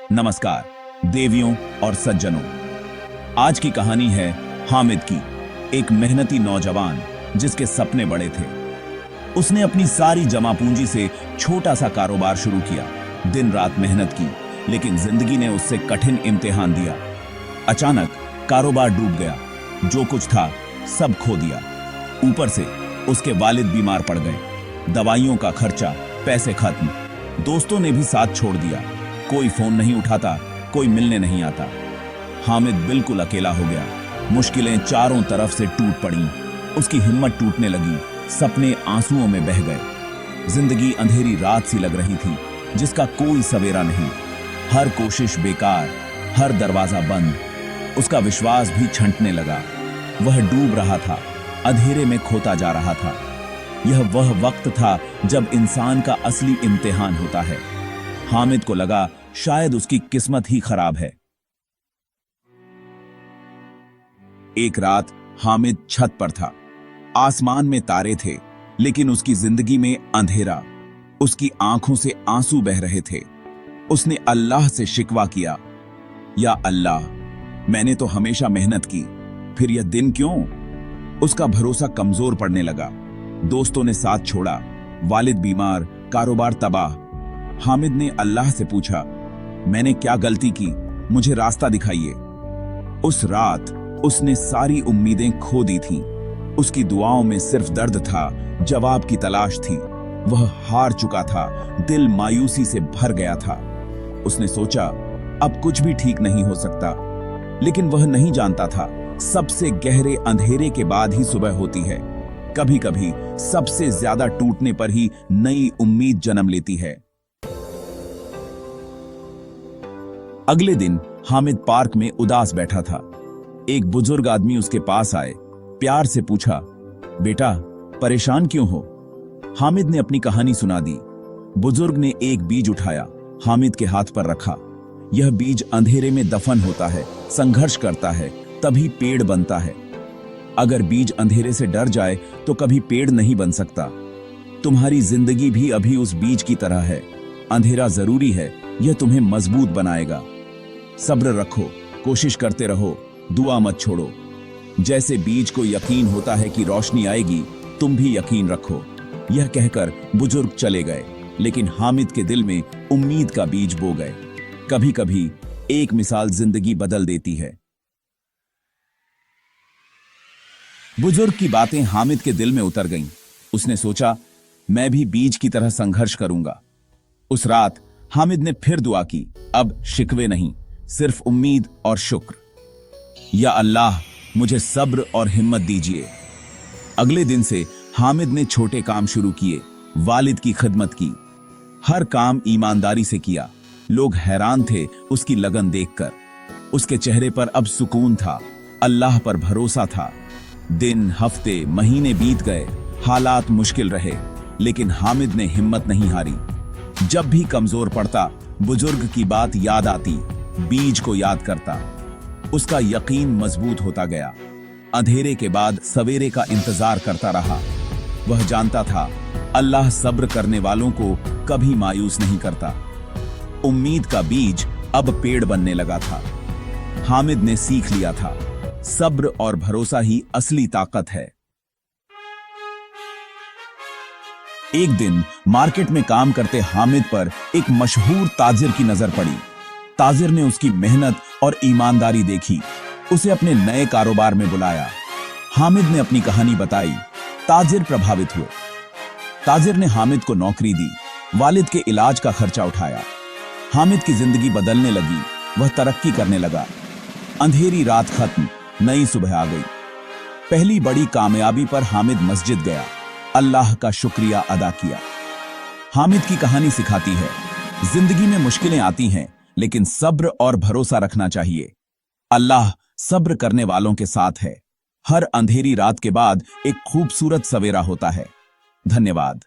नमस्कार देवियों और सज्जनों। आज की कहानी है हामिद की, एक मेहनती नौजवान जिसके सपने बड़े थे। उसने अपनी सारी जमा पूंजी से छोटा सा कारोबार शुरू किया, दिन रात मेहनत की, लेकिन जिंदगी ने उससे कठिन इम्तिहान दिया। अचानक कारोबार डूब गया, जो कुछ था सब खो दिया। ऊपर से उसके वालिद बीमार पड़ गए, दवाइयों का खर्चा, पैसे खत्म। दोस्तों ने भी साथ छोड़ दिया, कोई फोन नहीं उठाता, कोई मिलने नहीं आता। हामिद बिल्कुल अकेला हो गया। मुश्किलें चारों तरफ से टूट पड़ी, उसकी हिम्मत टूटने लगी, सपने आंसुओं में बह गए। जिंदगी अंधेरी रात सी लग रही थी, जिसका कोई सवेरा नहीं। हर कोशिश बेकार, हर दरवाजा बंद। उसका विश्वास भी छंटने लगा। वह डूब रहा था, अंधेरे में खोता जा रहा था। यह वह वक्त था जब इंसान का असली इम्तिहान होता है। हामिद को लगा शायद उसकी किस्मत ही खराब है। एक रात हामिद छत पर था। आसमान में तारे थे, लेकिन उसकी जिंदगी में अंधेरा। उसकी आंखों से आंसू बह रहे थे। उसने अल्लाह से शिकवा किया, या अल्लाह, मैंने तो हमेशा मेहनत की, फिर यह दिन क्यों? उसका भरोसा कमजोर पड़ने लगा। दोस्तों ने साथ छोड़ा, वालिद बीमार, कारोबार तबाह। हामिद ने अल्लाह से पूछा, मैंने क्या गलती की? मुझे रास्ता दिखाइए। उस रात उसने सारी उम्मीदें खो दी थीं। उसकी दुआओं में सिर्फ दर्द था, जवाब की तलाश थी। वह हार चुका था, दिल मायूसी से भर गया था। उसने सोचा, अब कुछ भी ठीक नहीं हो सकता। लेकिन वह नहीं जानता था, सबसे गहरे अंधेरे के बाद ही सुबह होती है। कभी कभी सबसे ज्यादा टूटने पर ही नई उम्मीद जन्म लेती है। अगले दिन हामिद पार्क में उदास बैठा था। एक बुजुर्ग आदमी उसके पास आए, प्यार से पूछा, बेटा परेशान क्यों हो? हामिद ने अपनी कहानी सुना दी। बुजुर्ग ने एक बीज उठाया, हामिद के हाथ पर रखा। यह बीज अंधेरे में दफन होता है, संघर्ष करता है, तभी पेड़ बनता है। अगर बीज अंधेरे से डर जाए तो कभी पेड़ नहीं बन सकता। तुम्हारी जिंदगी भी अभी उस बीज की तरह है। अंधेरा जरूरी है, यह तुम्हें मजबूत बनाएगा। सब्र रखो, कोशिश करते रहो, दुआ मत छोड़ो। जैसे बीज को यकीन होता है कि रोशनी आएगी, तुम भी यकीन रखो। यह कहकर बुजुर्ग चले गए, लेकिन हामिद के दिल में उम्मीद का बीज बो गए। कभी कभी एक मिसाल जिंदगी बदल देती है। बुजुर्ग की बातें हामिद के दिल में उतर गईं। उसने सोचा, मैं भी बीज की तरह संघर्ष करूंगा। उस रात हामिद ने फिर दुआ की, अब शिकवे नहीं, सिर्फ उम्मीद और शुक्र। या अल्लाह, मुझे सब्र और हिम्मत दीजिए। अगले दिन से हामिद ने छोटे काम शुरू किए, वालिद की खिदमत की। हर काम ईमानदारी से किया। लोग हैरान थे उसकी लगन देखकर। उसके चेहरे पर अब सुकून था, अल्लाह पर भरोसा था। दिन, हफ्ते, महीने बीत गए, हालात मुश्किल रहे, लेकिन हामिद ने हिम्मत नहीं हारी। जब भी कमजोर पड़ता, बुजुर्ग की बात याद आती, बीज को याद करता। उसका यकीन मजबूत होता गया। अंधेरे के बाद सवेरे का इंतजार करता रहा। वह जानता था, अल्लाह सब्र करने वालों को कभी मायूस नहीं करता। उम्मीद का बीज अब पेड़ बनने लगा था। हामिद ने सीख लिया था, सब्र और भरोसा ही असली ताकत है। एक दिन मार्केट में काम करते हामिद पर एक मशहूर ताजिर की नजर पड़ी। ताजिर ने उसकी मेहनत और ईमानदारी देखी, उसे अपने नए कारोबार में बुलाया। हामिद ने अपनी कहानी बताई, ताजिर प्रभावित हुए। ताजिर ने हामिद को नौकरी दी, वालिद के इलाज का खर्चा उठाया। हामिद की जिंदगी बदलने लगी, वह तरक्की करने लगा। अंधेरी रात खत्म, नई सुबह आ गई। पहली बड़ी कामयाबी पर हामिद मस्जिद गया, अल्लाह का शुक्रिया अदा किया। हामिद की कहानी सिखाती है, जिंदगी में मुश्किलें आती हैं, लेकिन सब्र और भरोसा रखना चाहिए। अल्लाह सब्र करने वालों के साथ है। हर अंधेरी रात के बाद एक खूबसूरत सवेरा होता है। धन्यवाद।